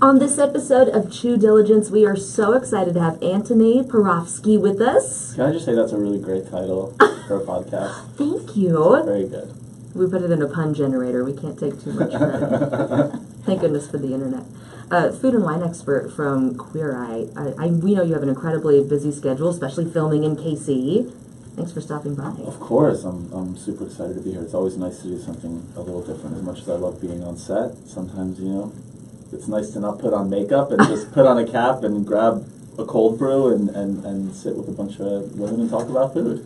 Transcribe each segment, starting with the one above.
On this episode of True Diligence, we are so excited to have Antoni Parofsky with us. Can I just say that's a really great title for a podcast? Thank you. Very good. We put it in a pun generator. We can't take too much credit. Thank goodness for the internet. Food and wine expert from Queer Eye. We know you have an incredibly busy schedule, especially filming in KC. Thanks for stopping by. Of course, I'm super excited to be here. It's always nice to do something a little different. As much as I love being on set, sometimes, it's nice to not put on makeup and just put on a cap and grab a cold brew and sit with a bunch of women and talk about food.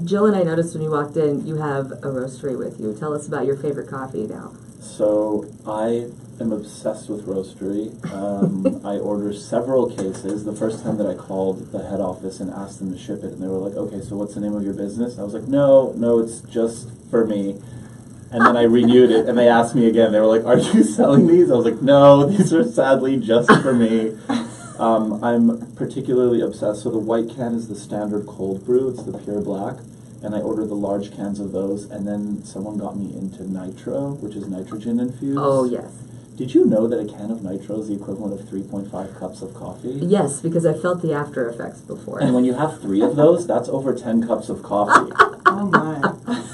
Jill and I noticed when you walked in, you have a roastery with you. Tell us about your favorite coffee now. So I am obsessed with roastery. I order several cases. The first time that I called the head office and asked them to ship it, and they were like, okay, so what's the name of your business? I was like, no, it's just for me. And then I renewed it, and they asked me again. They were like, are you selling these? I was like, no, these are sadly just for me. I'm particularly obsessed. So the white can is the standard cold brew. It's the pure black. And I ordered the large cans of those. And then someone got me into nitro, which is nitrogen infused. Oh, yes. Did you know that a can of nitro is the equivalent of 3.5 cups of coffee? Yes, because I felt the after effects before. And when you have 3 of those, that's over 10 cups of coffee. Oh, my.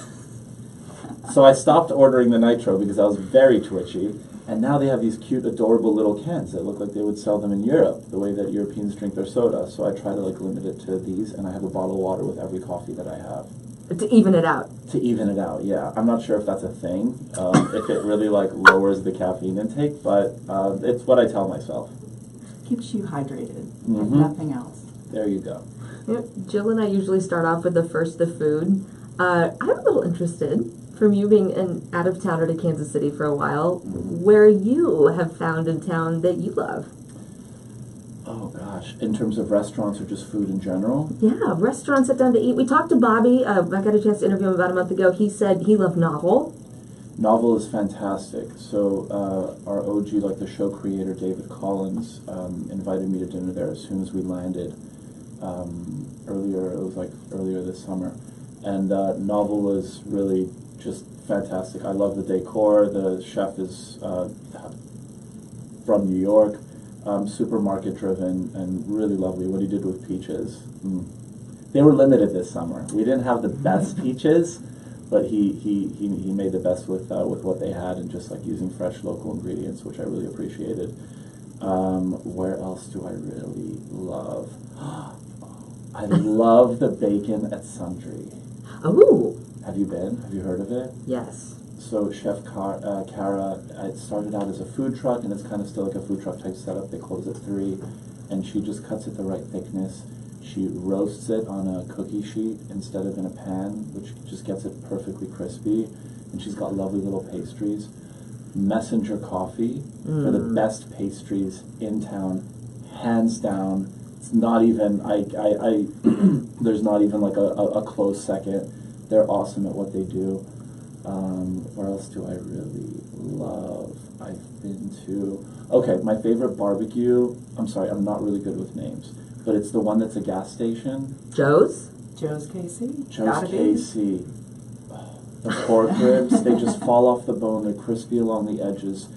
So I stopped ordering the nitro because I was very twitchy. And now they have these cute, adorable little cans that look like they would sell them in Europe, the way that Europeans drink their soda. So I try to limit it to these, and I have a bottle of water with every coffee that I have. To even it out. To even it out, yeah. I'm not sure if that's a thing, if it really lowers the caffeine intake, but it's what I tell myself. Keeps you hydrated, Mm-hmm. if nothing else. There you go. Jill and I usually start off with the first of food. I'm a little interested, from you being an out-of-towner to Kansas City for a while, where you have found in town that you love. Oh, gosh. In terms of restaurants or just food in general? Yeah, restaurants, sit down to eat. We talked to Bobby. I got a chance to interview him about a month ago. He said he loved Novel. Novel is fantastic. So our OG, the show creator, David Collins, invited me to dinner there as soon as we landed earlier this summer. And Novel was really just fantastic. I love the decor. The chef is from New York, supermarket driven, and really lovely. What he did with peaches. They were limited this summer. We didn't have the best peaches, but he made the best with what they had, and just using fresh local ingredients, which I really appreciated. Where else do I really love? I love the bacon at Sundry. Oh. Have you been? Have you heard of it? Yes. So Chef Kara, it started out as a food truck, and it's kind of still like a food truck type setup. They close at 3, and she just cuts it the right thickness. She roasts it on a cookie sheet instead of in a pan, which just gets it perfectly crispy. And she's got lovely little pastries. Messenger Coffee are the best pastries in town, hands down. It's not even there's not even a close second. They're awesome at what they do. Where else do I really love? I've been to... Okay, my favorite barbecue... I'm sorry, I'm not really good with names. But it's the one that's a gas station. Joe's? Joe's KC? Joe's KC. The pork ribs, they just fall off the bone. They're crispy along the edges,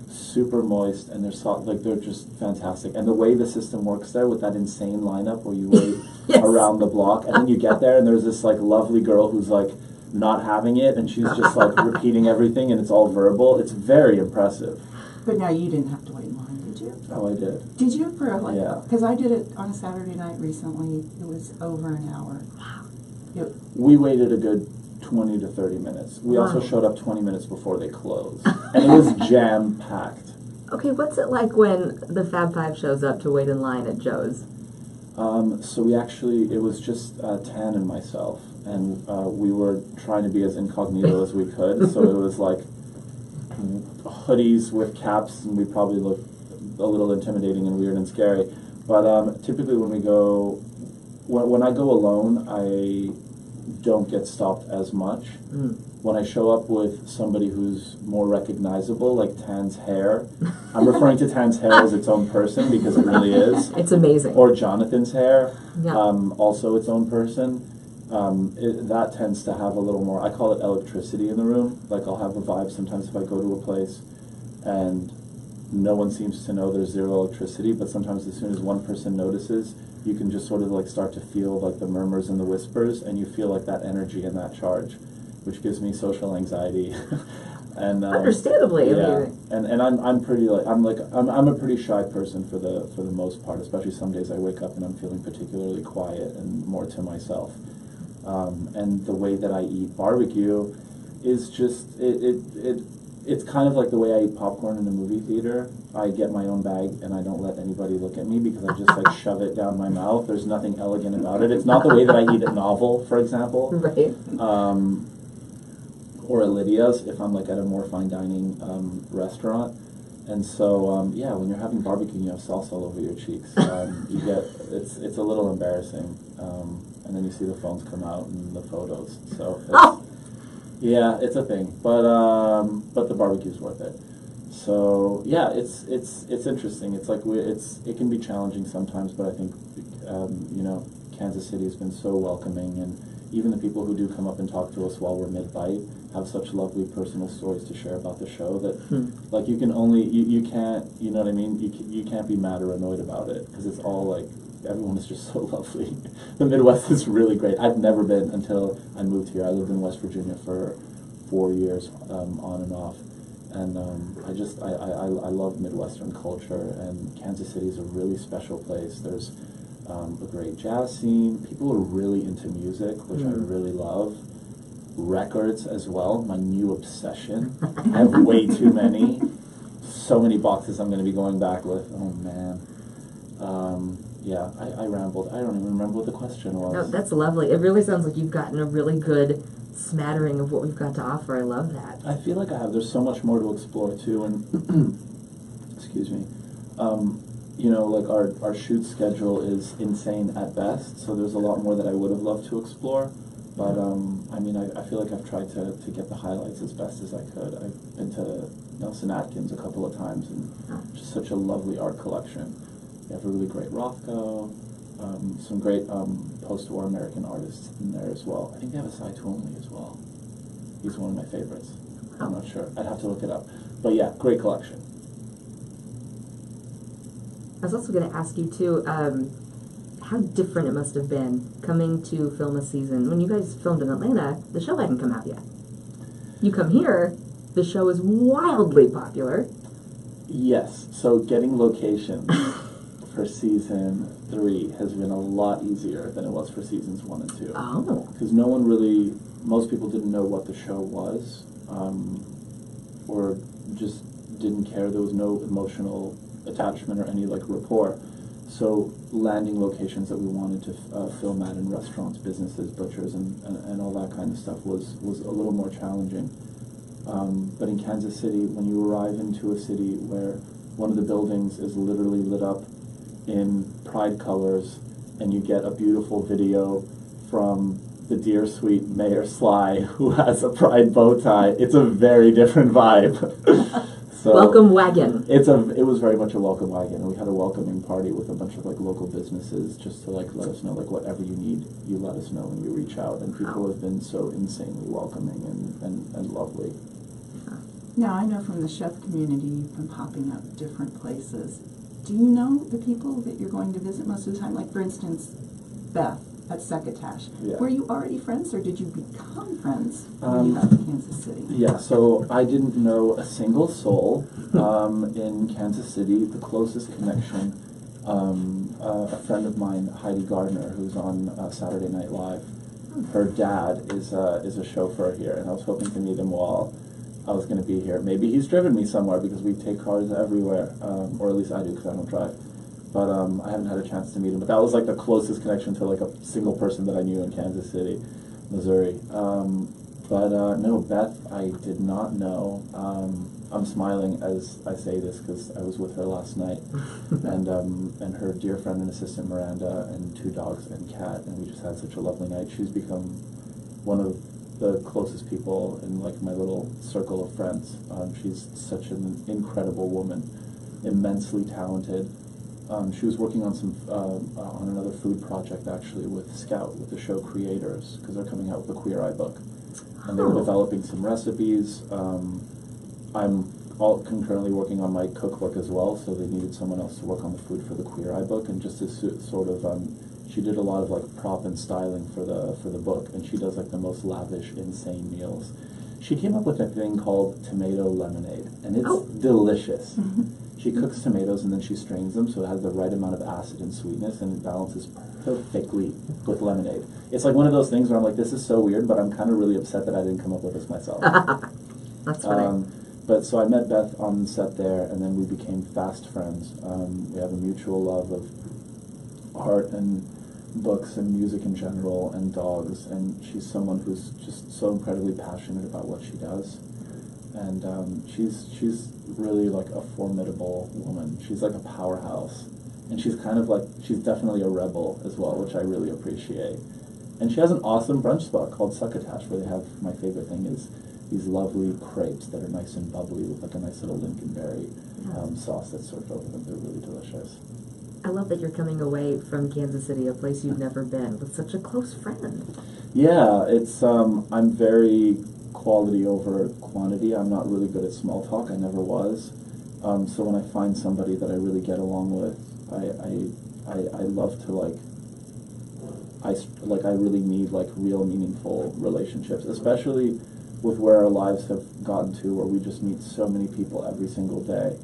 super moist, and they're just fantastic. And the way the system works there with that insane lineup where you wait Yes. around the block, and then you get there and there's this lovely girl who's not having it, and she's just repeating everything, and it's all verbal. It's very impressive. But now you didn't have to wait in line, did you? Oh, I did. Did you? Yeah. Because I did it on a Saturday night recently. It was over an hour. Wow. We waited a good 20 to 30 minutes. We also showed up 20 minutes before they closed. And it was jam-packed. Okay, what's it like when the Fab Five shows up to wait in line at Joe's? So it was just Tan and myself. And we were trying to be as incognito as we could. So it was hoodies with caps, and we probably looked a little intimidating and weird and scary. But typically when I go alone, I don't get stopped as much. When I show up with somebody who's more recognizable, like Tan's hair, I'm referring to Tan's hair as its own person because it really is. It's amazing. Or Jonathan's hair, Yeah. also its own person. That tends to have a little more, I call it electricity in the room. I'll have a vibe sometimes if I go to a place and no one seems to know there's zero electricity, but sometimes as soon as one person notices, you can just sort of like start to feel like the murmurs and the whispers, and you feel like that energy and that charge, which gives me social anxiety. And understandably, yeah, I mean, and I'm pretty like I'm a pretty shy person for the most part. Especially some days I wake up and I'm feeling particularly quiet and more to myself. And the way that I eat barbecue is just it's kind of like the way I eat popcorn in the movie theater. I get my own bag and I don't let anybody look at me because I just like shove it down my mouth. There's nothing elegant about it. It's not the way that I eat at Novel, for example. right. Or at Lydia's if I'm like at a more fine dining restaurant. And so yeah, when you're having barbecue and you have salsa all over your cheeks, you get it's a little embarrassing. And then you see the phones come out and the photos. So yeah, it's a thing. But the barbecue's worth it. So yeah, it's interesting. It's like it can be challenging sometimes, but I think you know, Kansas City has been so welcoming, and even the people who do come up and talk to us while we're mid-bite have such lovely personal stories to share about the show that like you can only you can't, you know what I mean, you can't be mad or annoyed about it because it's all like everyone is just so lovely. The Midwest is really great. I've never been until I moved here. I lived in West Virginia for 4 years on and off, and I love Midwestern culture, and Kansas City is a really special place. There's a great jazz scene. People are really into music, which I really love. Records as well, my new obsession. I have way too many. So many boxes I'm going to be going back with. Oh man. Yeah, I rambled. I don't even remember what the question was. No, that's lovely. It really sounds like you've gotten a really good smattering of what we've got to offer. I love that. I feel like I have. There's so much more to explore too, and excuse me. You know, like our shoot schedule is insane at best, so there's a lot more that I would have loved to explore. But I mean, I feel like I've tried to get the highlights as best as I could. I've been to Nelson Atkins a couple of times, and just such a lovely art collection. They have a really great Rothko, some great post-war American artists in there as well. I think they have a Cy Twomley as well. He's one of my favorites. I'm not sure. I'd have to look it up. But yeah, great collection. I was also going to ask you too, how different it must have been coming to film a season. When you guys filmed in Atlanta, the show hadn't come out yet. You come here, the show is wildly popular. Yes, so getting locations for season 3 has been a lot easier than it was for seasons 1 and 2. Oh. Because most people didn't know what the show was, or just didn't care. There was no emotional attachment or any like rapport. So landing locations that we wanted to film at in restaurants, businesses, butchers, and all that kind of stuff was a little more challenging. But in Kansas City, when you arrive into a city where one of the buildings is literally lit up in pride colors, and you get a beautiful video from the dear sweet Mayor Sly, who has a pride bow tie, it's a very different vibe. So welcome wagon. It was very much a welcome wagon. We had a welcoming party with a bunch of like local businesses just to like let us know like whatever you need, you let us know when you reach out. And people have been so insanely welcoming and lovely. Now, I know from the chef community you've been popping up different places. Do you know the people that you're going to visit most of the time? Like, for instance, Beth at Succotash. Yeah. Were you already friends, or did you become friends when you got to Kansas City? Yeah, so I didn't know a single soul in Kansas City. The closest connection, a friend of mine, Heidi Gardner, who's on Saturday Night Live, her dad is a chauffeur here, and I was hoping to meet him while I was going to be here. Maybe he's driven me somewhere because we take cars everywhere, or at least I do because I don't drive. But I haven't had a chance to meet him. But that was like the closest connection to like a single person that I knew in Kansas City, Missouri. But no, Beth, I did not know. I'm smiling as I say this because I was with her last night, and her dear friend and assistant Miranda, and 2 dogs and cat, and we just had such a lovely night. She's become one of the closest people in like my little circle of friends. She's such an incredible woman, immensely talented. She was working on on another food project actually with Scout, with the show Creators, because they're coming out with a Queer Eye book, and they were developing some recipes. I'm all concurrently working on my cookbook as well, so they needed someone else to work on the food for the Queer Eye book, and just to sort of, she did a lot of like prop and styling for the book, and she does like the most lavish, insane meals. She came up with a thing called tomato lemonade, and it's delicious. She cooks tomatoes and then she strains them so it has the right amount of acid and sweetness, and it balances perfectly with lemonade. It's like one of those things where I'm like, this is so weird, but I'm kind of really upset that I didn't come up with this myself. That's funny. But so I met Beth on set there, and then we became fast friends. We have a mutual love of art and books and music in general and dogs, and she's someone who's just so incredibly passionate about what she does. And she's really like a formidable woman. She's like a powerhouse. And she's kind of like, she's definitely a rebel as well, which I really appreciate. And she has an awesome brunch spot called Succotash, where they have, my favorite thing is these lovely crepes that are nice and bubbly with like a nice little lingonberry sauce that's served over them. They're really delicious. I love that you're coming away from Kansas City, a place you've never been, with such a close friend. Yeah, it's, I'm very quality over quantity. I'm not really good at small talk. I never was. So when I find somebody that I really get along with, I love to I really need like real meaningful relationships, especially with where our lives have gotten to, where we just meet so many people every single day.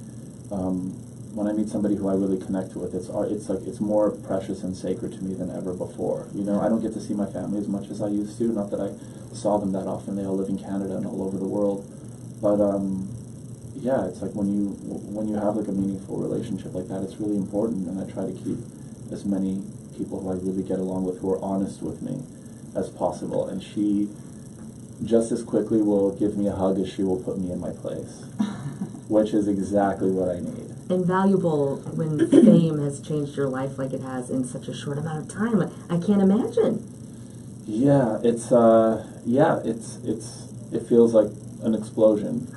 When I meet somebody who I really connect with, it's more precious and sacred to me than ever before. You know, I don't get to see my family as much as I used to. Not that I saw them that often. They all live in Canada and all over the world. But yeah, it's like when you have like a meaningful relationship like that, it's really important. And I try to keep as many people who I really get along with, who are honest with me, as possible. And she just as quickly will give me a hug as she will put me in my place, which is exactly what I need. Invaluable when fame has changed your life like it has in such a short amount of time. I can't imagine. Yeah, it feels like an explosion.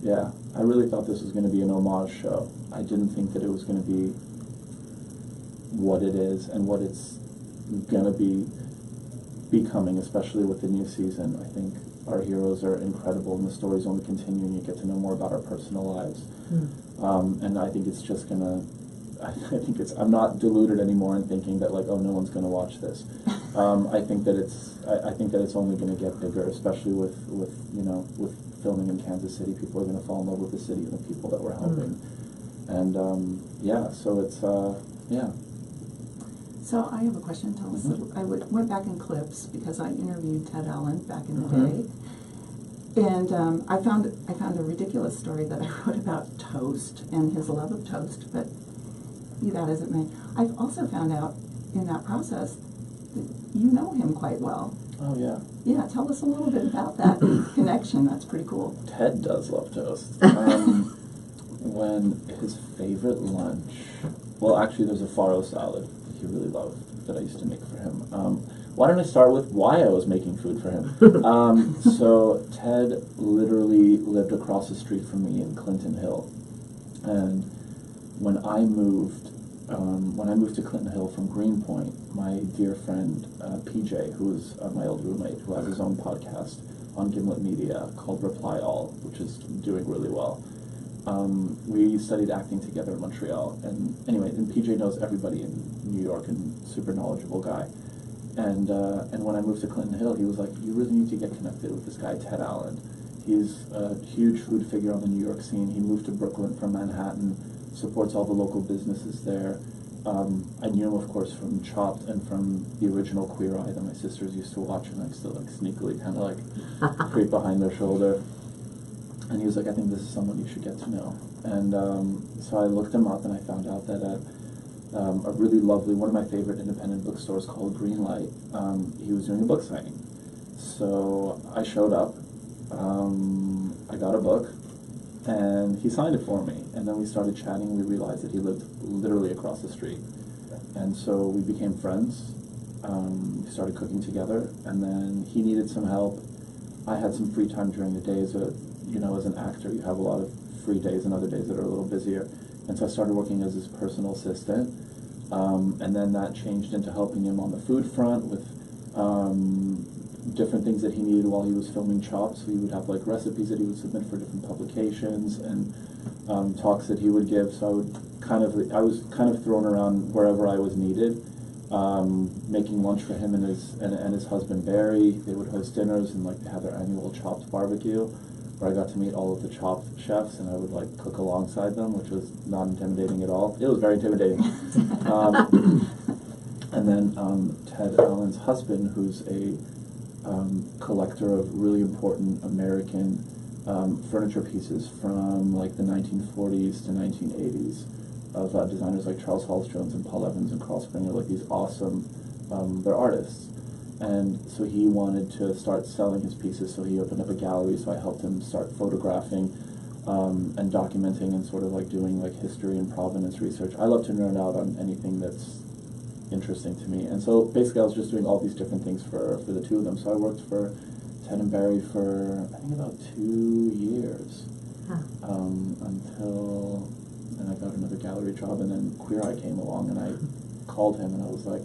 Yeah, I really thought this was going to be an homage show. I didn't think that it was going to be what it is and what it's going to be becoming, especially with the new season. I think our heroes are incredible, and the stories only continue, and you get to know more about our personal lives. And I think it's just gonna, I'm not deluded anymore in thinking that like, oh, no one's gonna watch this. I think that it's only gonna get bigger, especially with filming in Kansas City. People are gonna fall in love with the city and the people that we're helping. And yeah, so it's yeah. So I have a question. Tell us. I went back in clips because I interviewed Ted Allen back in the day, and I found a ridiculous story that I wrote about toast and his love of toast. But be that as it may, I've also found out in that process that you know him quite well. Oh yeah. Yeah. Tell us a little bit about that connection. That's pretty cool. Ted does love toast. When his favorite lunch, well, actually, there's a farro salad he really loved that I used to make for him. Why don't I start with why I was making food for him? So Ted literally lived across the street from me in Clinton Hill, and when I moved to Clinton Hill from Greenpoint, my dear friend PJ, who is my old roommate, who has his own podcast on Gimlet Media called Reply All, which is doing really well. We studied acting together in Montreal, and anyway, and PJ knows everybody in New York and super knowledgeable guy. And when I moved to Clinton Hill, he was like, you really need to get connected with this guy, Ted Allen. He's a huge food figure on the New York scene. He moved to Brooklyn from Manhattan, supports all the local businesses there. I knew him, of course, from Chopped and from the original Queer Eye that my sisters used to watch, and I still like sneakily kind of like creep behind their shoulder. And he was like, I think this is someone you should get to know. And so I looked him up, and I found out that at a really lovely, one of my favorite independent bookstores called Greenlight, he was doing a book signing. So I showed up, I got a book, and he signed it for me. And then we started chatting, and we realized that he lived literally across the street. And so we became friends. We started cooking together, and then he needed some help. I had some free time during the day. As an actor, you have a lot of free days and other days that are a little busier. And so I started working as his personal assistant. And then that changed into helping him on the food front with different things that he needed while he was filming Chopped. So he would have like recipes that he would submit for different publications and talks that he would give. So I was kind of thrown around wherever I was needed, making lunch for him and his husband Barry. They would host dinners and like they have their annual Chopped barbecue, where I got to meet all of the Chopped chefs, and I would like cook alongside them, which was not intimidating at all. It was very intimidating. And then Ted Allen's husband, who's a collector of really important American furniture pieces from like the 1940s to 1980s of designers like Charles Halls Jones and Paul Evans and Carl Springer, like these awesome, they're artists. And so he wanted to start selling his pieces, so he opened up a gallery, so I helped him start photographing and documenting and sort of like doing like history and provenance research. I love to nerd out on anything that's interesting to me. And so basically I was just doing all these different things for the two of them. So I worked for Ted and Barry for I think about 2 years until I got another gallery job, and then Queer Eye came along, and I called him and I was like,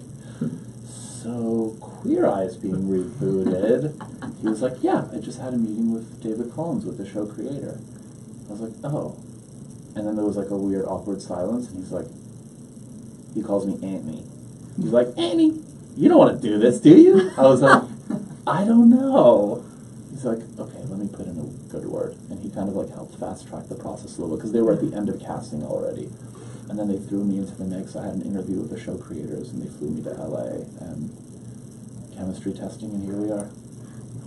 so Queer Eye is being rebooted. He was like, yeah, I just had a meeting with David Collins, with the show creator. I was like, oh. And then there was like a weird awkward silence, and he's like, he calls me Antoni. He's like, Antoni, you don't want to do this, do you? I was like, I don't know. He's like, okay, let me put in a good word. And he kind of like helped fast track the process a little bit, because they were at the end of casting already. And then they threw me into the mix. I had an interview with the show creators, and they flew me to LA and chemistry testing, and here we are.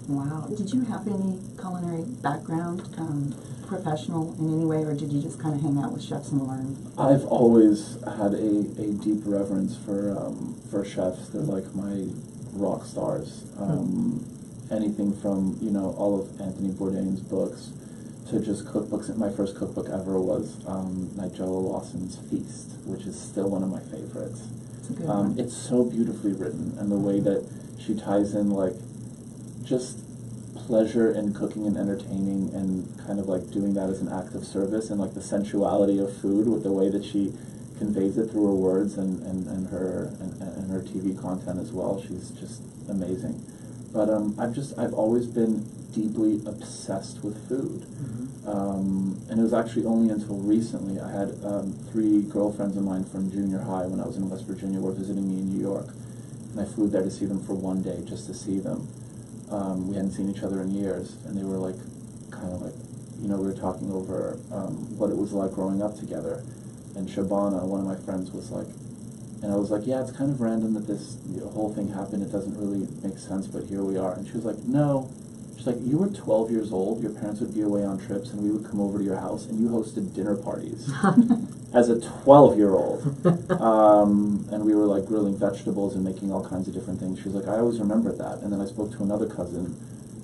Wow. Did you have any culinary background, professional in any way, or did you just kind of hang out with chefs and learn? I've always had a deep reverence for chefs. They're like my rock stars. Anything from, you know, all of Anthony Bourdain's books to just cookbooks. My first cookbook ever was Nigella Lawson's Feast, which is still one of my favorites. It's a good one. It's so beautifully written, and the way that she ties in like just pleasure in cooking and entertaining, and kind of like doing that as an act of service, and like the sensuality of food with the way that she conveys it through her words and her TV content as well. She's just amazing. But I've always been deeply obsessed with food. And it was actually only until recently I had 3 girlfriends of mine from junior high when I was in West Virginia were visiting me in New York. And I flew there to see them for one day, just to see them. We hadn't seen each other in years, and they were like, kind of like, you know, we were talking over what it was like growing up together. And Shabana, one of my friends, was like, and I was like, yeah, it's kind of random that this whole thing happened. It doesn't really make sense, but here we are. And she was like, no. She's like, you were 12 years old, your parents would be away on trips, and we would come over to your house, and you hosted dinner parties as a 12-year-old. And we were like grilling vegetables and making all kinds of different things. She was like, I always remembered that. And then I spoke to another cousin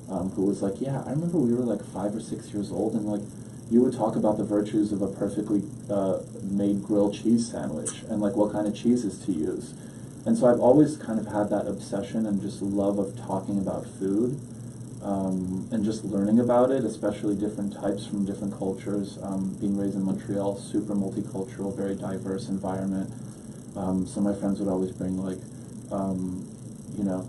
who was like, yeah, I remember we were like 5 or 6 years old, and like you would talk about the virtues of a perfectly made grilled cheese sandwich and like what kind of cheeses to use. And so I've always kind of had that obsession and just love of talking about food. And just learning about it, especially different types from different cultures. Being raised in Montreal, super multicultural, very diverse environment. Some of my friends would always bring like, you know,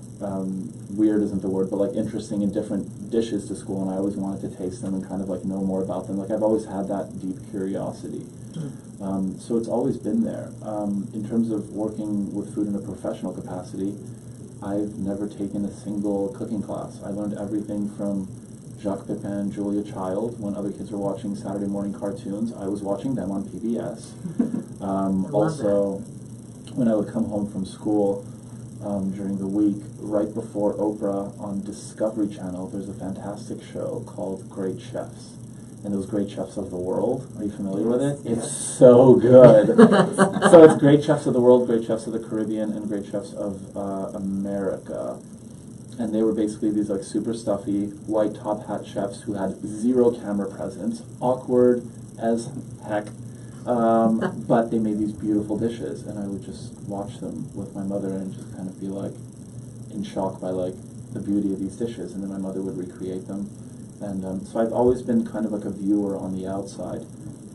weird isn't the word, but like interesting and different dishes to school, and I always wanted to taste them and kind of like know more about them. Like I've always had that deep curiosity. So it's always been there. In terms of working with food in a professional capacity, I've never taken a single cooking class. I learned everything from Jacques Pepin, Julia Child. When other kids were watching Saturday morning cartoons, I was watching them on PBS. Also, when I would come home from school during the week, right before Oprah on Discovery Channel, there's a fantastic show called Great Chefs. And those Great Chefs of the World. Are you familiar with it? It's so good. So it's Great Chefs of the World, Great Chefs of the Caribbean, and Great Chefs of America. And they were basically these like super stuffy, white top hat chefs who had zero camera presence, awkward as heck, but they made these beautiful dishes, and I would just watch them with my mother and just kind of be like in shock by like the beauty of these dishes, and then my mother would recreate them. And so I've always been kind of like a viewer on the outside.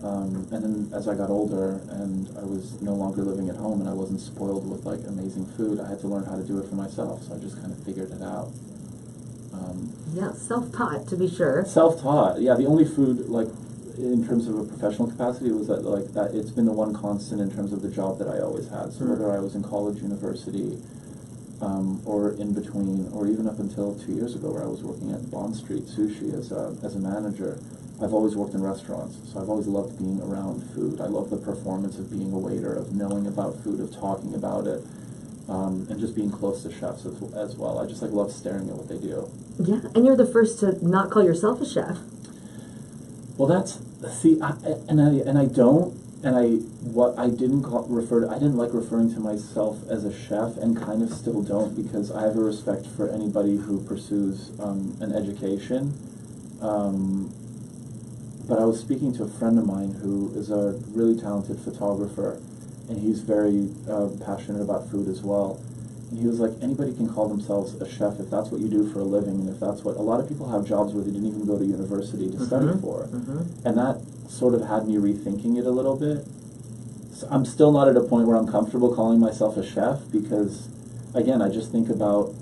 And then as I got older and I was no longer living at home and I wasn't spoiled with like amazing food, I had to learn how to do it for myself. So I just kind of figured it out. Yeah, self-taught, to be sure. Self-taught, yeah. The only food, like, in terms of a professional capacity, was that, like, that it's been the one constant in terms of the job that I always had. So whether I was in college, university, or in between, or even up until 2 years ago where I was working at Bond Street Sushi as a manager, I've always worked in restaurants. So I've always loved being around food. I love the performance of being a waiter, of knowing about food, of talking about it. And just being close to chefs as well. I just love staring at what they do. Yeah, and you're the first to not call yourself a chef. Well, I didn't like referring to myself as a chef, and kind of still don't, because I have a respect for anybody who pursues an education. But I was speaking to a friend of mine who is a really talented photographer, and he's very passionate about food as well. And he was like, anybody can call themselves a chef if that's what you do for a living, and if that's what a lot of people have jobs where they didn't even go to university to study for. And that sort of had me rethinking it a little bit. So I'm still not at a point where I'm comfortable calling myself a chef, because again, I just think about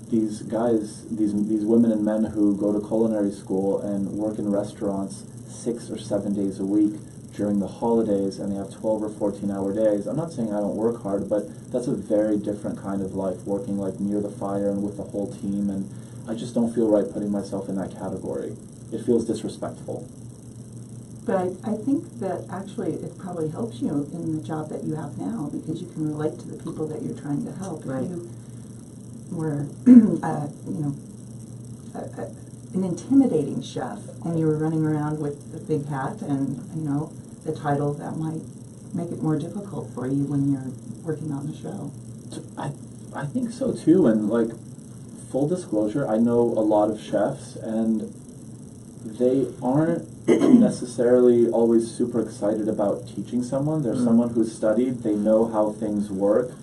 these guys, these women and men who go to culinary school and work in restaurants 6 or 7 days a week during the holidays, and they have 12 or 14-hour days. I'm not saying I don't work hard, but that's a very different kind of life, working like near the fire and with the whole team, and I just don't feel right putting myself in that category. It feels disrespectful. But I think that actually it probably helps you in the job that you have now, because you can relate to the people that you're trying to help. Right. If you were, an intimidating chef, and you were running around with a big hat and, the title, that might make it more difficult for you when you're working on the show. I think so too, and like, full disclosure, I know a lot of chefs, and they aren't necessarily always super excited about teaching someone. They're someone who's studied, they know how things work,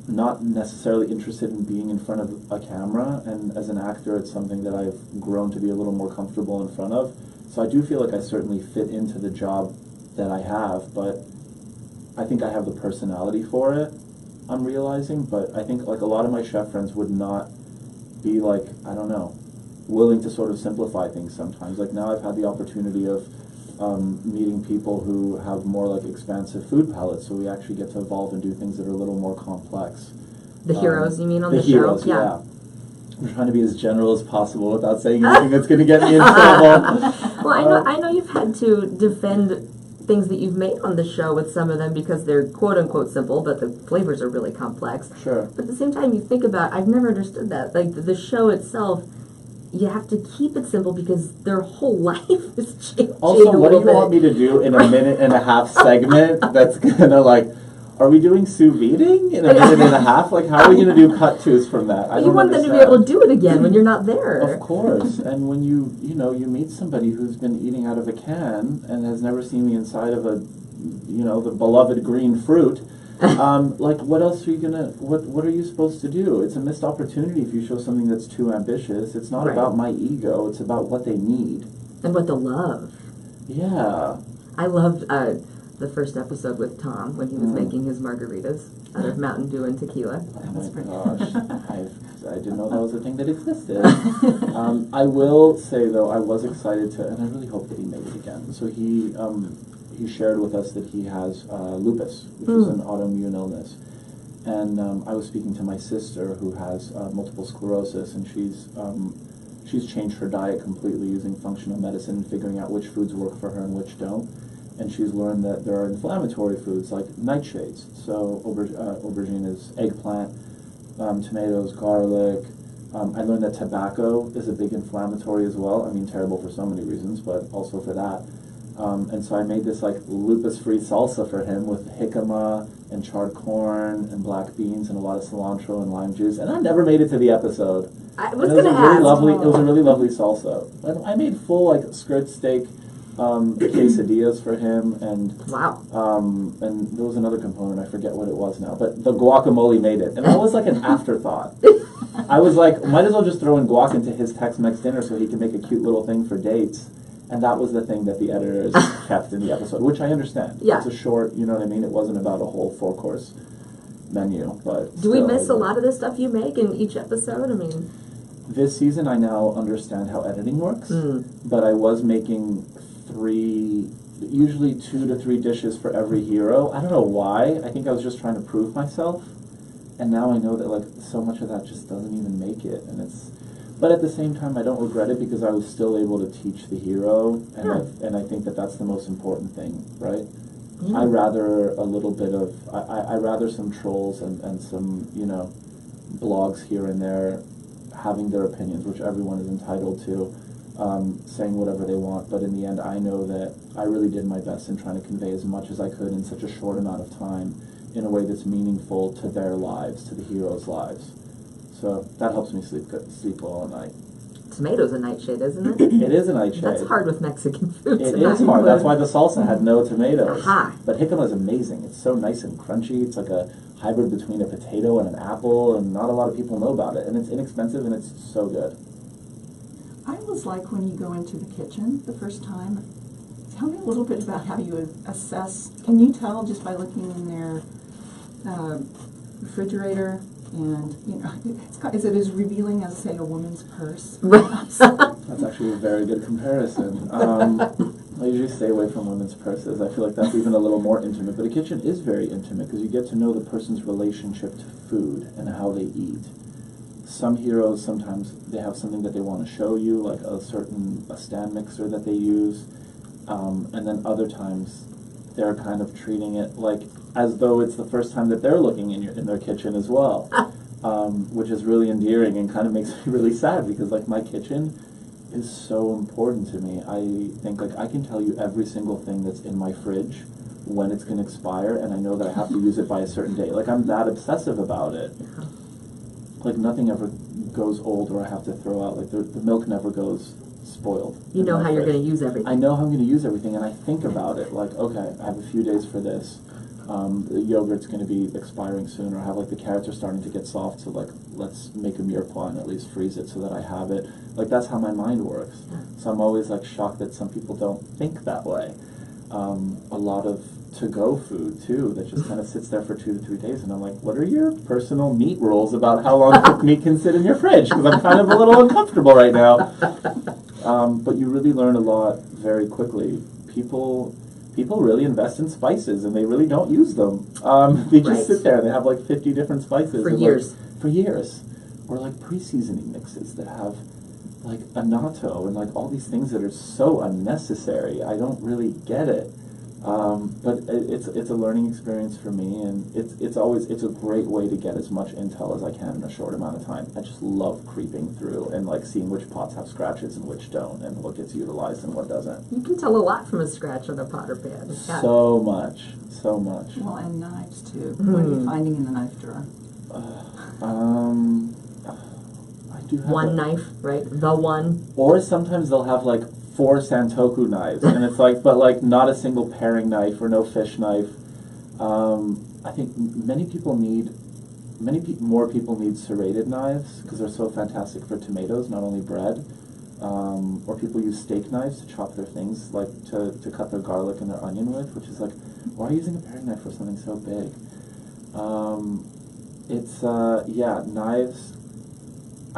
not necessarily interested in being in front of a camera, and as an actor it's something that I've grown to be a little more comfortable in front of. So I do feel like I certainly fit into the job that I have, but I think I have the personality for it, I'm realizing. But I think like a lot of my chef friends would not be like, I don't know, willing to sort of simplify things sometimes. Like now I've had the opportunity of meeting people who have more like expansive food palettes, so we actually get to evolve and do things that are a little more complex. The heroes, you mean, on the show? Heroes, yeah. I'm trying to be as general as possible without saying anything that's going to get me in trouble. Well, I know you've had to defend things that you've made on the show with some of them because they're quote-unquote simple, but the flavors are really complex. Sure. But at the same time, you think about, I've never understood that. Like, the show itself, you have to keep it simple because their whole life is changing. Also, what do you want me to do in a minute and a half segment that's gonna like, are we doing sous videing in a minute and a half? Like, how are we gonna do cut twos from that? I You don't want them to be understand. able to do it again when you're not there. Of course. And when you meet somebody who's been eating out of a can and has never seen the inside of a, the beloved green fruit, like, what else are you gonna, what are you supposed to do? It's a missed opportunity if you show something that's too ambitious. It's not about my ego, it's about what they need. And what they'll love. Yeah. I loved the first episode with Tom when he was making his margaritas out of Mountain Dew and tequila. Oh my gosh. I didn't know that was a thing that existed. I will say, though, I was excited to, and I really hope that he made it again. So he shared with us that he has lupus, which is an autoimmune illness. And I was speaking to my sister who has multiple sclerosis, and she's changed her diet completely using functional medicine and figuring out which foods work for her and which don't. And she's learned that there are inflammatory foods like nightshades. So aubergine is eggplant, tomatoes, garlic. I learned that tobacco is a big inflammatory as well. I mean, terrible for so many reasons, but also for that. And so I made this like lupus-free salsa for him with jicama and charred corn and black beans and a lot of cilantro and lime juice. And I never made it to the episode. I was going to ask. It was a really lovely salsa. And I made full like skirt steak quesadillas for him, and and there was another component, I forget what it was now, but the guacamole made it, and that was like an afterthought. I was like, might as well just throw in guac into his Tex-Mex dinner so he can make a cute little thing for dates, and that was the thing that the editors kept in the episode, which I understand. Yeah. It's a short, you know what I mean, it wasn't about a whole 4-course menu, but do we miss a lot of the stuff you make in each episode? I mean, This season, I now understand how editing works, but I was making usually 2 to 3 dishes for every hero. I don't know why. I think I was just trying to prove myself, and now I know that like so much of that just doesn't even make it, and it's. But at the same time, I don't regret it because I was still able to teach the hero, and I think that that's the most important thing, right? I rather a little bit of I rather some trolls and some blogs here and there having their opinions, which everyone is entitled to, saying whatever they want. But in the end, I know that I really did my best in trying to convey as much as I could in such a short amount of time in a way that's meaningful to their lives, to the heroes' lives. So that helps me sleep well at night. Tomato's a nightshade, isn't it? It is a nightshade. That's hard with Mexican food. It is hard. That's why the salsa had no tomatoes. Aha. But jicama is amazing. It's so nice and crunchy. It's like a hybrid between a potato and an apple, and not a lot of people know about it. And it's inexpensive, and it's so good. I always like when you go into the kitchen the first time. Tell me a little bit about how you assess. Can you tell just by looking in their refrigerator? And is it as revealing as, say, a woman's purse? That's actually a very good comparison. I usually stay away from women's purses. I feel like that's even a little more intimate. But a kitchen is very intimate because you get to know the person's relationship to food and how they eat. Some heroes, sometimes they have something that they want to show you, like a stand mixer that they use. And then other times they're kind of treating it like as though it's the first time that they're looking in their kitchen as well, which is really endearing and kind of makes me really sad because like my kitchen is so important to me. I think like I can tell you every single thing that's in my fridge, when it's going to expire, and I know that I have to use it by a certain date. Like I'm that obsessive about it. Like nothing ever goes old or I have to throw out. Like the milk never goes spoiled. You know how you're going to use everything. I know how I'm going to use everything, and I think about it. Like, okay, I have a few days for this. The yogurt's going to be expiring soon, or I have like the carrots are starting to get soft, so like let's make a mirepoix and at least freeze it so that I have it. Like that's how my mind works. So I'm always like shocked that some people don't think that way. A lot of to-go food too that just kind of sits there for 2 to 3 days, and I'm like, what are your personal meat rules about how long cooked meat can sit in your fridge? Because I'm kind of a little uncomfortable right now. But you really learn a lot very quickly. People really invest in spices, and they really don't use them. They just sit there, and they have like 50 different spices. For years. For years. Or like pre-seasoning mixes that have like annatto and like all these things that are so unnecessary. I don't really get it. But it's a learning experience for me, and it's a great way to get as much intel as I can in a short amount of time. I just love creeping through and like seeing which pots have scratches and which don't, and what gets utilized and what doesn't. You can tell a lot from a scratch on a pot or pan. Yeah. So much. Well, and knives too. What are you finding in the knife drawer? I do have one knife, right? The one. Or sometimes they'll have like 4 Santoku knives, and it's like, but like not a single paring knife or no fish knife. I think more people need serrated knives because they're so fantastic for tomatoes, not only bread. Or people use steak knives to chop their things, like to cut their garlic and their onion with, which is like, why are you using a paring knife for something so big? Knives.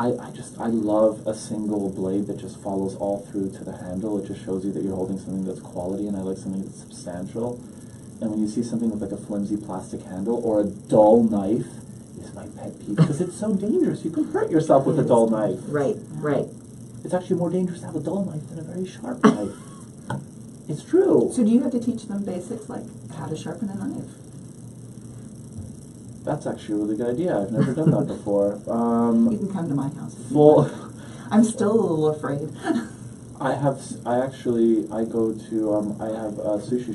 I love a single blade that just follows all through to the handle. It just shows you that you're holding something that's quality, and I like something that's substantial. And when you see something with like a flimsy plastic handle or a dull knife, is my pet peeve because it's so dangerous. You can hurt yourself with a dull knife. Right. It's actually more dangerous to have a dull knife than a very sharp knife. It's true. So do you have to teach them basics like how to sharpen a knife? That's actually a really good idea. I've never done that before. You can come to my house. I'm still a little afraid. I have sushi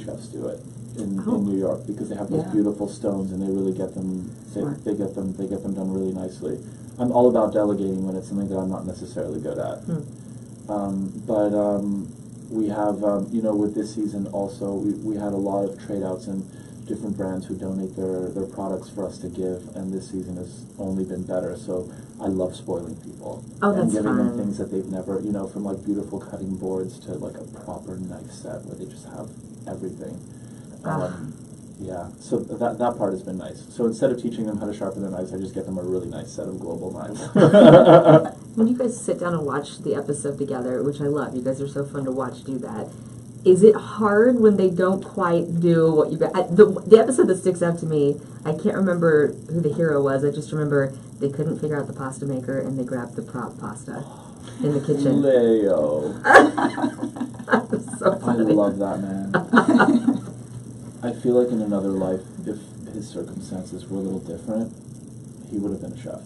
chefs do it in New York because they have those beautiful stones, and they really get them. They get them done really nicely. I'm all about delegating when it's something that I'm not necessarily good at. We have with this season also we had a lot of trade outs and different brands who donate their products for us to give, and this season has only been better. So I love spoiling people and giving them things that they've never, from like beautiful cutting boards to like a proper knife set where they just have everything. Yeah, so that part has been nice. So instead of teaching them how to sharpen their knives, I just get them a really nice set of global knives. When you guys sit down and watch the episode together, which I love, you guys are so fun to watch do that. Is it hard when they don't quite do what you got? The episode that sticks out to me, I can't remember who the hero was. I just remember they couldn't figure out the pasta maker and they grabbed the prop pasta in the kitchen. Leo. So I funny. love that man. I feel like in another life, if his circumstances were a little different, he would have been a chef.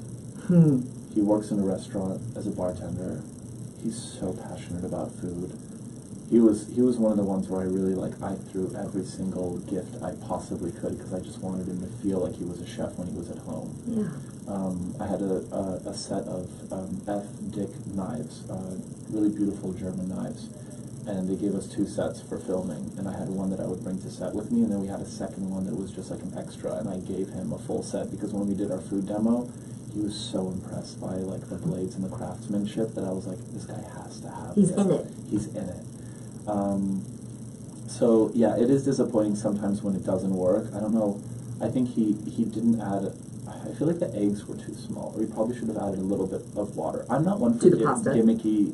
He works in a restaurant as a bartender. He's so passionate about food. He was one of the ones where I really I threw every single gift I possibly could because I just wanted him to feel like he was a chef when he was at home. Yeah. I had a set of F. Dick knives, really beautiful German knives, and they gave us 2 sets for filming, and I had one that I would bring to set with me, and then we had a second one that was just like an extra, and I gave him a full set because when we did our food demo, he was so impressed by the blades and the craftsmanship that I was like, this guy has to have He's this. in it. He's in it. So yeah, it is disappointing sometimes when it doesn't work. I don't know. I think he didn't add. I feel like the eggs were too small, or he probably should have added a little bit of water. I'm not one for To the pasta. gimmicky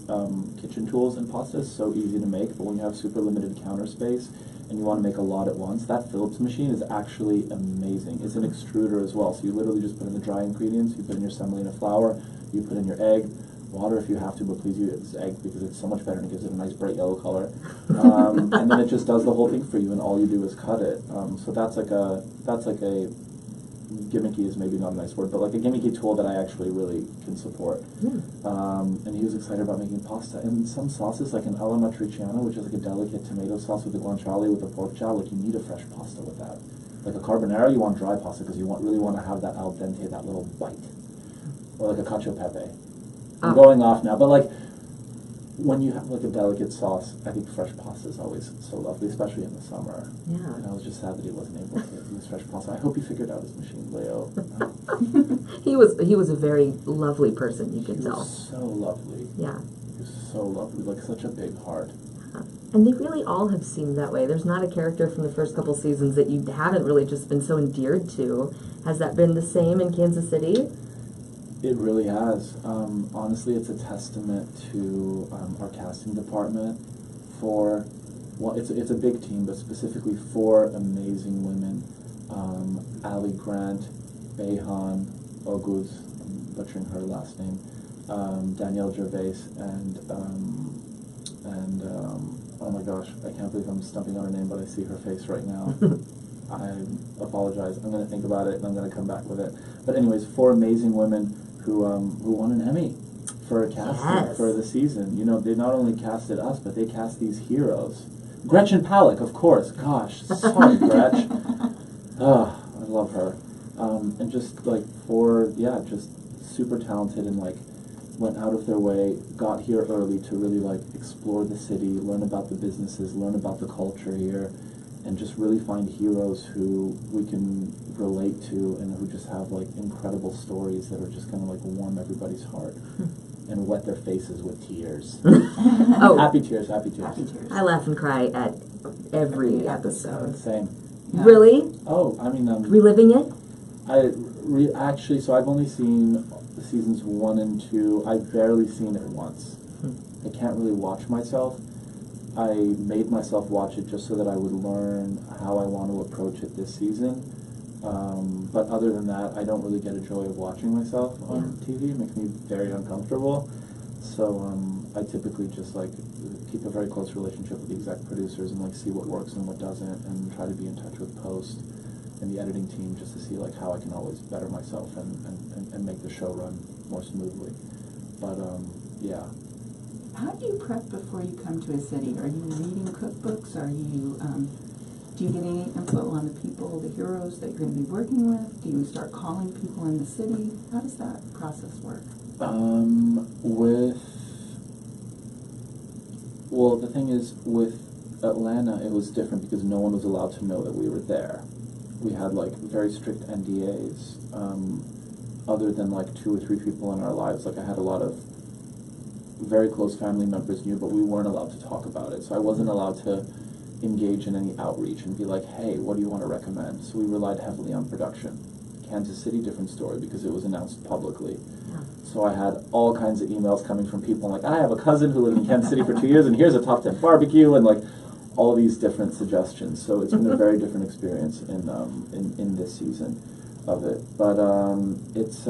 kitchen tools and pasta. It's so easy to make, but when you have super limited counter space and you want to make a lot at once, that Phillips machine is actually amazing. It's an extruder as well, so you literally just put in the dry ingredients, you put in your semolina flour, you put in your egg, water if you have to, but please use egg because it's so much better and it gives it a nice bright yellow color. And then it just does the whole thing for you, and all you do is cut it. So that's like a gimmicky is maybe not a nice word, but like a gimmicky tool that I actually really can support. And he was excited about making pasta. And some sauces, like an alla matriciana, which is like a delicate tomato sauce with the guanciale with the pork chow, like you need a fresh pasta with that. Like a carbonara, you want dry pasta because you really want to have that al dente, that little bite. Or like a cacio pepe. I'm going off now, but like when you have like a delicate sauce, I think fresh pasta is always so lovely, especially in the summer. Yeah. And I was just sad that he wasn't able to use fresh pasta. I hope he figured out his machine, Leo. He was a very lovely person, you could He tell. was so lovely. Yeah. He was so lovely, like such a big heart. And they really all have seemed that way. There's not a character from the first couple seasons that you haven't really just been so endeared to. Has that been the same in Kansas City? It really has. Honestly, it's a testament to our casting department for, well, it's a big team, but specifically 4 amazing women. Ali Grant, Behan, Oguz, I'm butchering her last name, Danielle Gervais, and oh my gosh, I can't believe I'm stumping on her name, but I see her face right now. I apologize. I'm going to think about it, and I'm going to come back with it. But anyways, 4 amazing women who won an Emmy for casting for the season. You know, they not only casted us, but they cast these heroes. Gretchen Palick, of course. Gosh, sorry, Gretch. I love her. And just like 4, just super talented and like went out of their way, got here early to really like explore the city, learn about the businesses, learn about the culture here, and just really find heroes who we can relate to and who just have like incredible stories that are just gonna like warm everybody's heart and wet their faces with tears. Happy tears, happy tears. Happy tears. I laugh and cry at every episode. Same. Yeah. Really? Oh, I mean, Reliving it? actually, so I've only seen seasons 1 and 2. I've barely seen it once. I can't really watch myself. I made myself watch it just so that I would learn how I want to approach it this season. But other than that, I don't really get a joy of watching myself on TV. It makes me very uncomfortable. So I typically just like keep a very close relationship with the exec producers and like see what works and what doesn't, and try to be in touch with post and the editing team just to see like how I can always better myself and make the show run more smoothly. But yeah. How do you prep before you come to a city? Are you reading cookbooks? Are you, do you get any info on the people, the heroes that you're going to be working with? Do you start calling people in the city? How does that process work? Well, the thing is, with Atlanta, it was different because no one was allowed to know that we were there. We had like very strict NDAs, other than like 2 or 3 people in our lives. Like I had a lot of very close family members knew, but we weren't allowed to talk about it. So I wasn't allowed to engage in any outreach and be like, hey, what do you want to recommend? So we relied heavily on production. Kansas City, different story, because it was announced publicly. Yeah. So I had all kinds of emails coming from people like, I have a cousin who lived in Kansas City for 2 years, and here's a top 10 barbecue, and like all these different suggestions. So it's been a very different experience in this season of it. But it's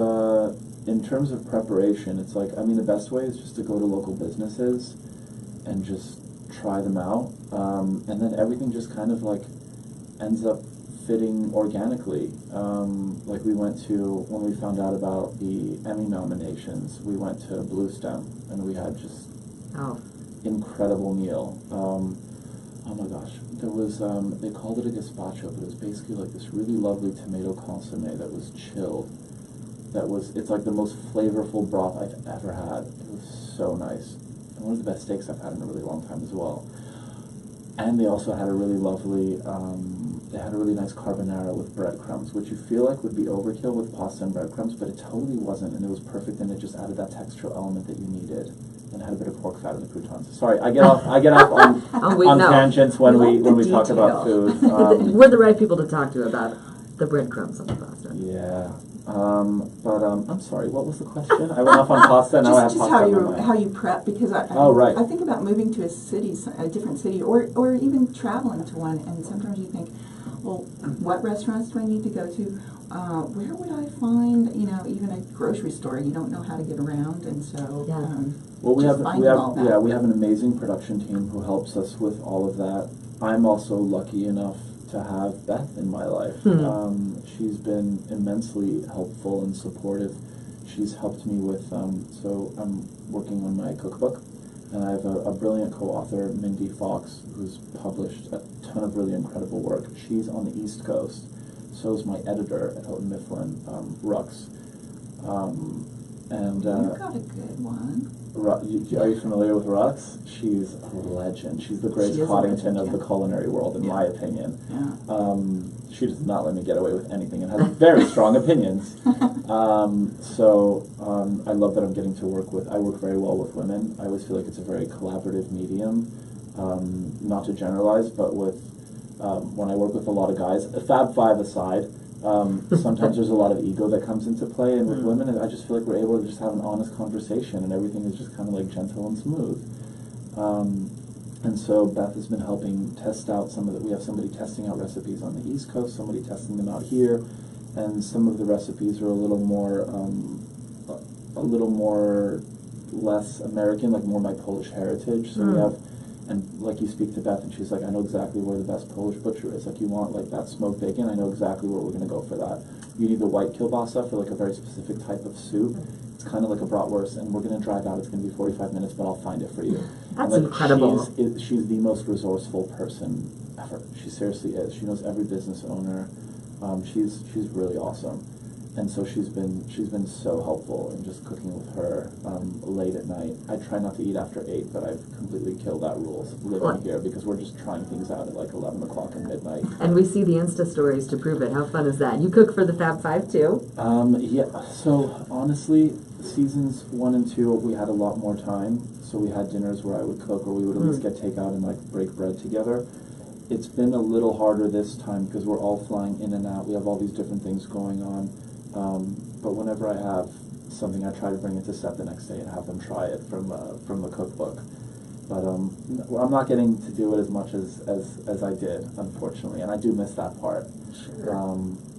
in terms of preparation, it's like, I mean, the best way is just to go to local businesses and just try them out, and then everything just kind of like ends up fitting organically. Like we went to, when we found out about the Emmy nominations, we went to Blue Stem and we had just incredible meal. Oh my gosh, there was, they called it a gazpacho, but it was basically like this really lovely tomato consomme that was chilled. It's like the most flavorful broth I've ever had. It was so nice. And one of the best steaks I've had in a really long time as well. And they also had a really lovely, they had a really nice carbonara with breadcrumbs, which you feel like would be overkill with pasta and breadcrumbs, but it totally wasn't, and it was perfect, and it just added that textural element that you needed. And it had a bit of pork fat in the croutons. Sorry, I get off on tangents when we talk about food. We're the right people to talk to about the breadcrumbs on the pasta. Yeah. But I'm sorry, what was the question? I went off on pasta, and now I have pasta in my mind. How you prep, because right. I think about moving to a different city, or even traveling to one, and sometimes you think, well, what restaurants do I need to go to? Where would I find, even a grocery store? You don't know how to get around, and so well, we have an amazing production team who helps us with all of that. I'm also lucky enough to have Beth in my life. She's been immensely helpful and supportive. She's helped me with, so I'm working on my cookbook, and I have a brilliant co-author, Mindy Fox, who's published a ton of really incredible work. She's on the East Coast. So is my editor at Houghton Mifflin, Rux. You've got a good one. Are you familiar with Rux? She's a legend. She's the Grace Coddington of the culinary world, in my opinion. Yeah. She does not let me get away with anything and has very strong opinions. So I love that I'm getting to work with, I work very well with women. I always feel like it's a very collaborative medium, not to generalize, but with, when I work with a lot of guys, Fab Five aside, sometimes there's a lot of ego that comes into play, and with women, I just feel like we're able to just have an honest conversation, and everything is just kind of like gentle and smooth. And so Beth has been helping test out we have somebody testing out recipes on the East Coast, somebody testing them out here, and some of the recipes are a little more less American, like more my Polish heritage. So we have, and like you speak to Beth, and she's like, I know exactly where the best Polish butcher is. Like, you want like that smoked bacon, I know exactly where we're going to go for that. You need the white kielbasa for like a very specific type of soup. It's kind of like a bratwurst, and we're going to drive out. It's going to be 45 minutes, but I'll find it for you. That's like, incredible. She's the most resourceful person ever. She seriously is. She knows every business owner. She's really awesome. And so she's been so helpful in just cooking with her late at night. I try not to eat after 8, but I've completely killed that rule living here, because we're just trying things out at like 11 o'clock at midnight. And we see the Insta stories to prove it. How fun is that? You cook for the Fab Five too? Yeah. So honestly, seasons 1 and 2, we had a lot more time. So we had dinners where I would cook, or we would at least get takeout and like break bread together. It's been a little harder this time because we're all flying in and out. We have all these different things going on. But whenever I have something, I try to bring it to set the next day and have them try it from the cookbook. But I'm not getting to do it as much as I did, unfortunately, and I do miss that part. Sure.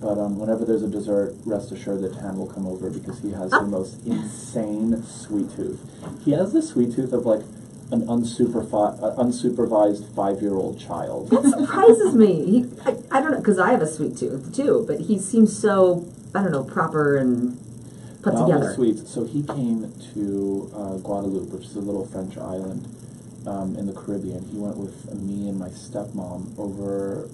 But whenever there's a dessert, rest assured that Tan will come over, because he has the most insane sweet tooth. He has the sweet tooth of like an unsupervised 5-year-old child. That surprises me. I don't know, because I have a sweet tooth too, but he seems so, I don't know, proper and put together. Sweets. So he came to Guadeloupe, which is a little French island in the Caribbean. He went with me and my stepmom over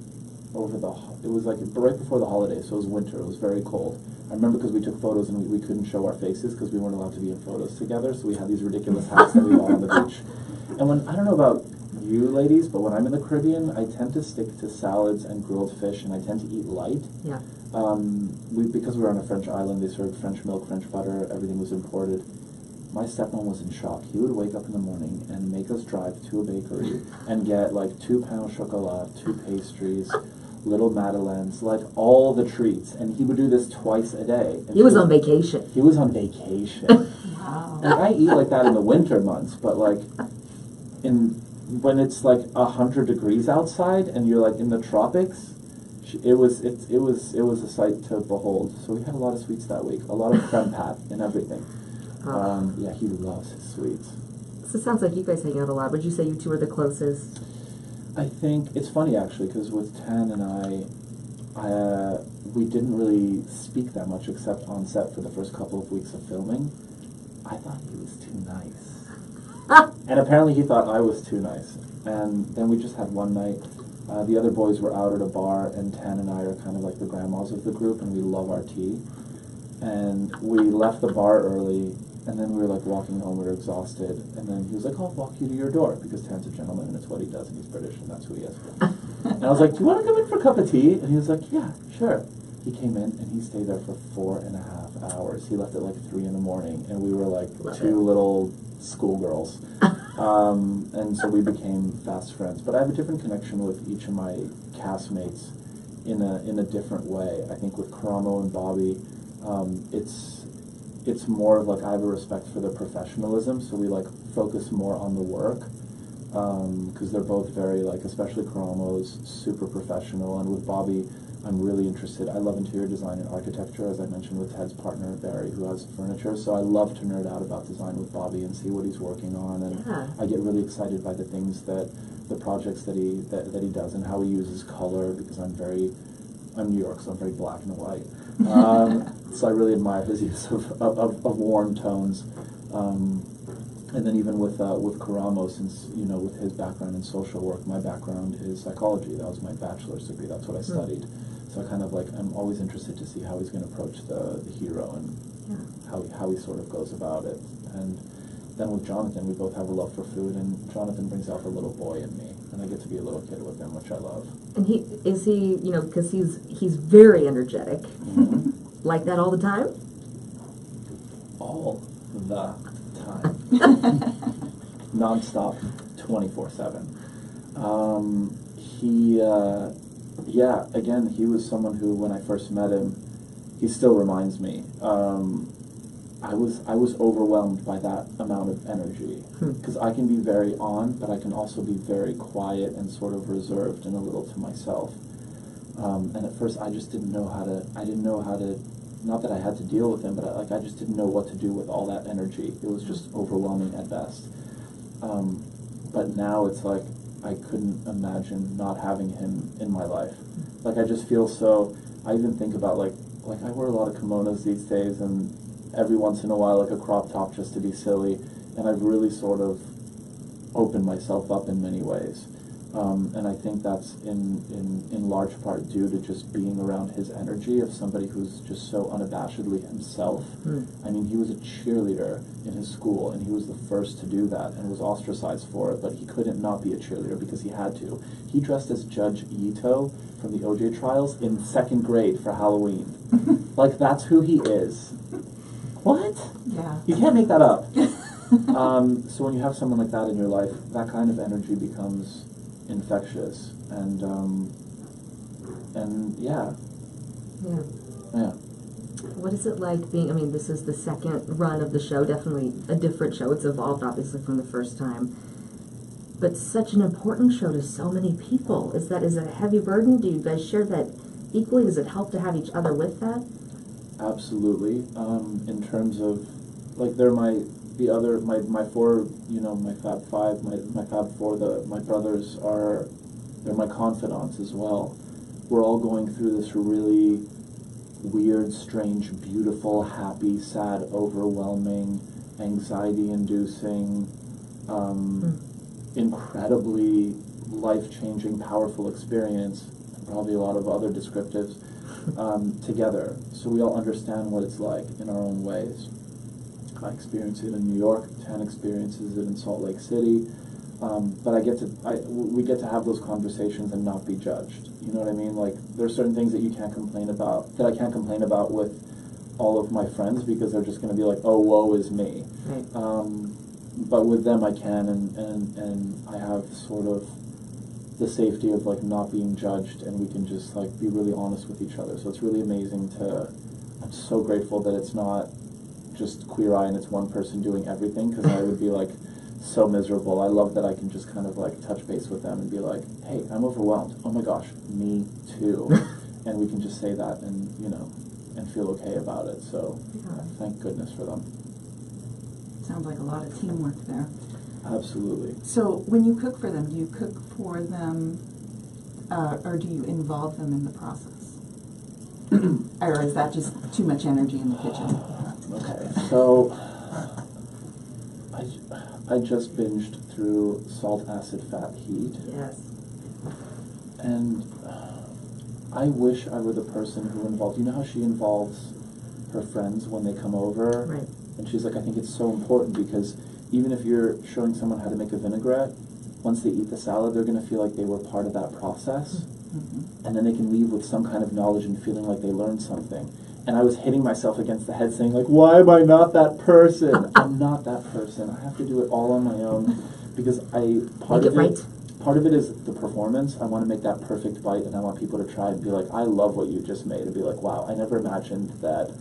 it was like right before the holidays, so it was winter. It was very cold. I remember because we took photos and we couldn't show our faces because we weren't allowed to be in photos together, so we had these ridiculous hats that we wore on the beach. And I don't know about you ladies, but when I'm in the Caribbean, I tend to stick to salads and grilled fish, and I tend to eat light. Yeah. Because we were on a French island, they served French milk, French butter, everything was imported. my stepmom was in shock. He would wake up in the morning and make us drive to a bakery and get like 2 pain au chocolat, 2 pastries, little madeleines, like all the treats. And he would do this twice a day. He was on vacation. He was on vacation. Wow. And I eat like that in the winter months, but like when it's like 100 degrees outside and you're like in the tropics, it was a sight to behold. So we had a lot of sweets that week, a lot of creme pat and everything. Yeah, he loves his sweets. So it sounds like you guys hang out a lot. Would you say you two are the closest? I think it's funny actually, because with Tan and I we didn't really speak that much except on set for the first couple of weeks of filming. I thought he was too nice. And apparently he thought I was too nice. And then we just had one night. The other boys were out at a bar, and Tan and I are kind of like the grandmas of the group, and we love our tea. And we left the bar early, and then we were like walking home, we were exhausted, and then he was like, I'll walk you to your door, because Tan's a gentleman, and it's what he does, and he's British, and that's who he is. And I was like, do you want to come in for a cup of tea? And he was like, yeah, sure. He came in, and he stayed there for 4.5 hours. He left at like 3 in the morning, and we were like two little schoolgirls. And so we became fast friends. But I have a different connection with each of my castmates in a different way. I think with Karamo and Bobby, it's more of like I have a respect for their professionalism, so we like focus more on the work, because they're both very like, especially Karamo's super professional, and with Bobby, I'm really interested. I love interior design and architecture, as I mentioned with Ted's partner Barry, who has furniture. So I love to nerd out about design with Bobby and see what he's working on, and I get really excited by the things the projects that he does and how he uses color, because I'm New York, so I'm very black and white. So I really admire his use of warm tones. And then even with Karamo, since, with his background in social work, my background is psychology. That was my bachelor's degree. That's what I studied. So I kind of like, I'm always interested to see how he's going to approach the hero and how he sort of goes about it. And then with Jonathan, we both have a love for food, and Jonathan brings out the little boy in me, and I get to be a little kid with him, which I love. And because he's very energetic. Like that all the time? All the time. Non-stop, 24/7. Again, he was someone who, when I first met him, he still reminds me. I was overwhelmed by that amount of energy, because I can be very on, but I can also be very quiet and sort of reserved and a little to myself. And at first, I just didn't know how to. Not that I had to deal with him, but I just didn't know what to do with all that energy. It was just overwhelming at best. But now it's like I couldn't imagine not having him in my life. Like I just feel so. I even think about like I wear a lot of kimonos these days, and every once in a while like a crop top just to be silly. And I've really sort of opened myself up in many ways. And I think that's in large part due to just being around his energy of somebody who's just so unabashedly himself. I mean, he was a cheerleader in his school, and he was the first to do that and was ostracized for it, but he couldn't not be a cheerleader because he had to. He dressed as Judge Ito from the OJ trials in 2nd grade for Halloween. Like, that's who he is. What? Yeah. You can't make that up. So when you have someone like that in your life, that kind of energy becomes infectious, and yeah. What is it like being, this is the second run of the show, definitely a different show. It's evolved obviously from the first time, but such an important show to so many people. Is it a heavy burden? Do you guys share that equally? Does it help to have each other with that? Absolutely. In terms of like my four, my Fab Five, my Fab Four, my brothers they're my confidants as well. We're all going through this really weird, strange, beautiful, happy, sad, overwhelming, anxiety-inducing, incredibly life-changing, powerful experience, and probably a lot of other descriptives, together. So we all understand what it's like in our own ways. I experience it in New York. Tan experiences it in Salt Lake City. But we get to have those conversations and not be judged. You know what I mean? Like, there's certain things that you can't complain about, that I can't complain about with all of my friends because they're just going to be like, oh, woe is me. Right. But with them I can, and I have sort of the safety of like not being judged, and we can just like be really honest with each other. So it's really amazing I'm so grateful that it's not just Queer Eye and it's one person doing everything, because I would be like so miserable. I love that I can just kind of like touch base with them and be like, hey, I'm overwhelmed. Oh my gosh, me too. And we can just say that and, you know, and feel okay about it. So thank goodness for them. Sounds like a lot of teamwork there. Absolutely. So when you cook for them, do you cook for them, or do you involve them in the process? Or is that just too much energy in the kitchen? Okay, so I just binged through Salt, Acid, Fat, Heat. Yes. And I wish I were the person who involved, you know how she involves her friends when they come over? Right. And she's like, I think it's so important because even if you're showing someone how to make a vinaigrette, once they eat the salad, they're going to feel like they were part of that process. Mm-hmm. And then they can leave with some kind of knowledge and feeling like they learned something. And I was hitting myself against the head saying, like, why am I not that person? I'm not that person. I have to do it all on my own because part of it is the performance. I want to make that perfect bite, and I want people to try and be like, I love what you just made, and be like, wow, I never imagined that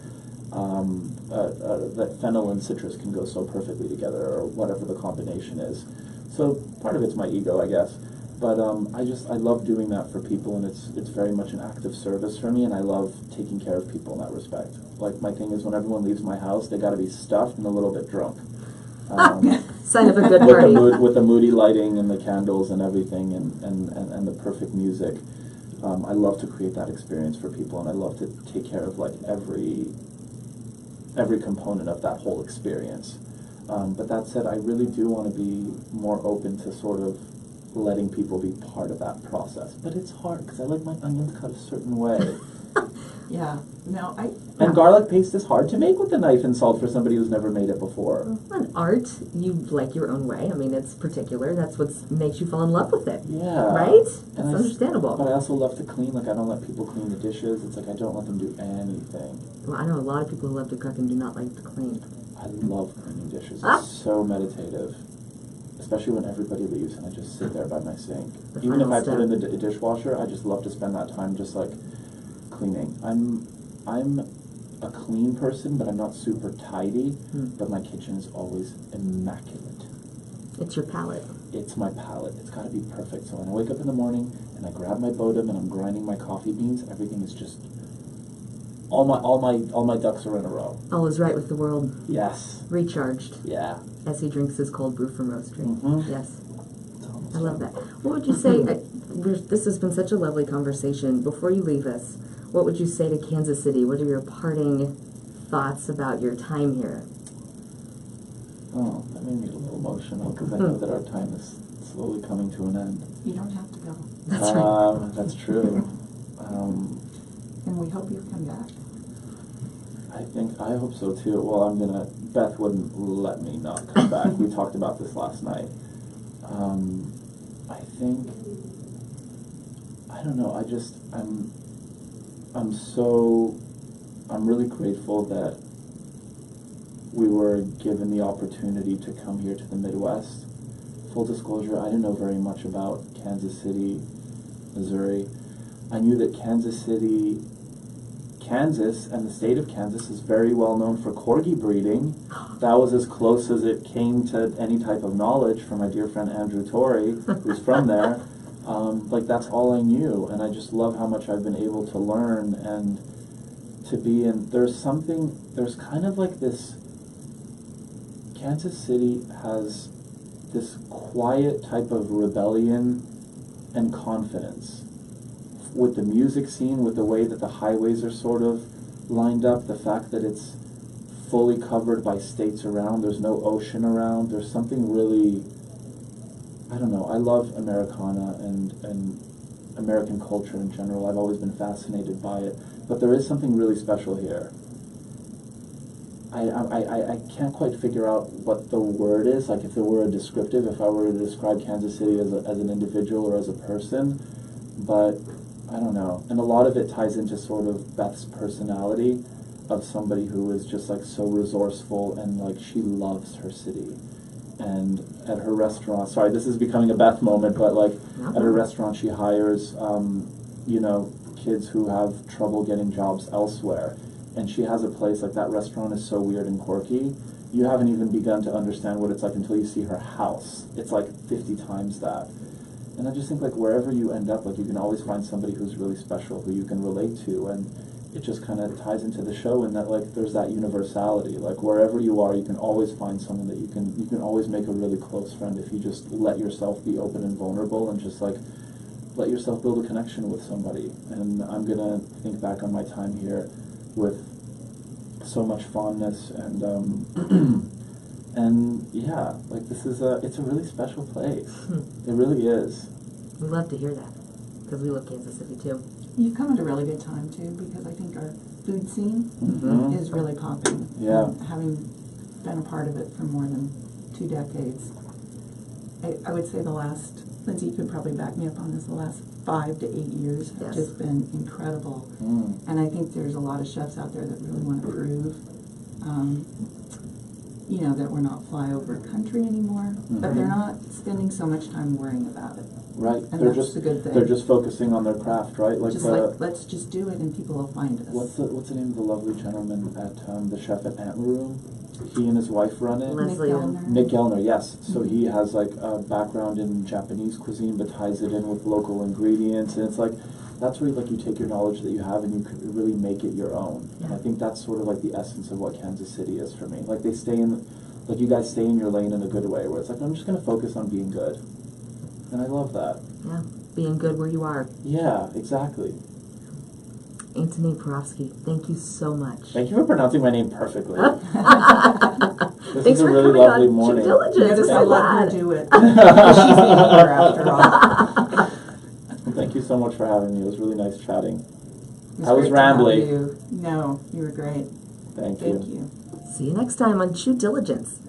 that fennel and citrus can go so perfectly together, or whatever the combination is. So part of it's my ego, I guess. But I love doing that for people, and it's very much an act of service for me, and I love taking care of people in that respect. Like, my thing is when everyone leaves my house, they got to be stuffed and a little bit drunk. Sign of a good party. With the moody lighting and the candles and everything, and the perfect music. I love to create that experience for people, and I love to take care of like every component of that whole experience. But that said, I really do want to be more open to sort of letting people be part of that process. But it's hard because I like my onions cut a certain way. Yeah. No, And garlic paste is hard to make with a knife and salt for somebody who's never made it before. An art, you like your own way. I mean, it's particular. That's what makes you fall in love with it. Yeah. Right? That's And understandable. But I also love to clean. Like, I don't let people clean the dishes. It's like I don't let them do anything. Well, I know a lot of people who love to cook and do not like to clean. I love cleaning dishes. It's so meditative. Especially when everybody leaves and I just sit there by my sink. The Even if final I put in step. the dishwasher, I just love to spend that time just like cleaning. I'm a clean person, but I'm not super tidy. But my kitchen is always immaculate. It's your palate. It's my palate. It's got to be perfect. So when I wake up in the morning and I grab my Bodum and I'm grinding my coffee beans, everything is just all my ducks are in a row. All is right with the world. Yes. Recharged. Yeah. As he drinks his cold brew from Roastery. Mm-hmm. Yes. I love that. What would you say, this has been such a lovely conversation. Before you leave us, what would you say to Kansas City? What are your parting thoughts about your time here? Oh, that made me a little emotional because I know that our time is slowly coming to an end. you don't have to go. That's right. That's true. And we hope you come back. I hope so too. Well, Beth wouldn't let me not come back. We talked about this last night. I don't know, I'm really grateful that we were given the opportunity to come here to the Midwest. Full disclosure, I didn't know very much about Kansas City, Missouri. I knew that Kansas and the state of Kansas is very well known for corgi breeding. That was as close as it came to any type of knowledge from my dear friend Andrew Torrey, who's from there. That's all I knew, and I just love how much I've been able to learn and to be in. There's kind of like this, Kansas City has this quiet type of rebellion and confidence. With the music scene, with the way that the highways are sort of lined up, the fact that it's fully covered by states around, there's no ocean around, there's something really, I don't know, I love Americana and American culture in general. I've always been fascinated by it, but there is something really special here. I can't quite figure out what the word is, like if there were a descriptive, if I were to describe Kansas City as an individual or as a person, but I don't know. And a lot of it ties into sort of Beth's personality. of somebody who is just like so resourceful and like she loves her city. And at her restaurant, sorry, this is becoming a Beth moment, but like at her restaurant she hires, you know, kids who have trouble getting jobs elsewhere. And she has a place, like that restaurant is so weird and quirky, you haven't even begun to understand what it's like until you see her house. It's like 50 times that. And I just think like wherever you end up, like you can always find somebody who's really special, who you can relate to, and it just kind of ties into the show in that like there's that universality. Like wherever you are, you can always find someone that you can always make a really close friend if you just let yourself be open and vulnerable and just like let yourself build a connection with somebody. And I'm gonna think back on my time here with so much fondness and and yeah, like it's a really special place. It really is. We love to hear that because we love Kansas City too. You've come at a really good time too, because I think our food scene is really popping. Yeah. And having been a part of it for more than 2 decades, I would say the last, Lindsay, you could probably back me up on this, the last 5 to 8 years have just been incredible. And I think there's a lot of chefs out there that really want to prove, you know, that we're not flyover country anymore, but they're not spending so much time worrying about it. Right. And They're that's just the good thing. They're just focusing on their craft, right? Like Just like, let's just do it and people will find us. what's the name of the lovely gentleman at the chef at Ant Room? He and his wife run it. Leslie. Nick Gellner, yes. So he has like a background in Japanese cuisine, but ties it in with local ingredients, and it's like that's where like you take your knowledge that you have and you can really make it your own. And I think that's sort of like the essence of what Kansas City is for me. Like they stay in, like you guys stay in your lane in a good way, where it's like I'm just gonna focus on being good, and I love that. Yeah, being good where you are. Yeah, exactly. Antoni Porowski, thank you so much. Thank you for pronouncing my name perfectly. This Thanks is a for really coming lovely on morning. Diligence. Notice We're I so let her glad. do it. She's the owner after all. Thank you so much for having me. It was really nice chatting. It I was great to have rambly. you. No, you were great. Thank Thank you. you. See you next time on True Diligence.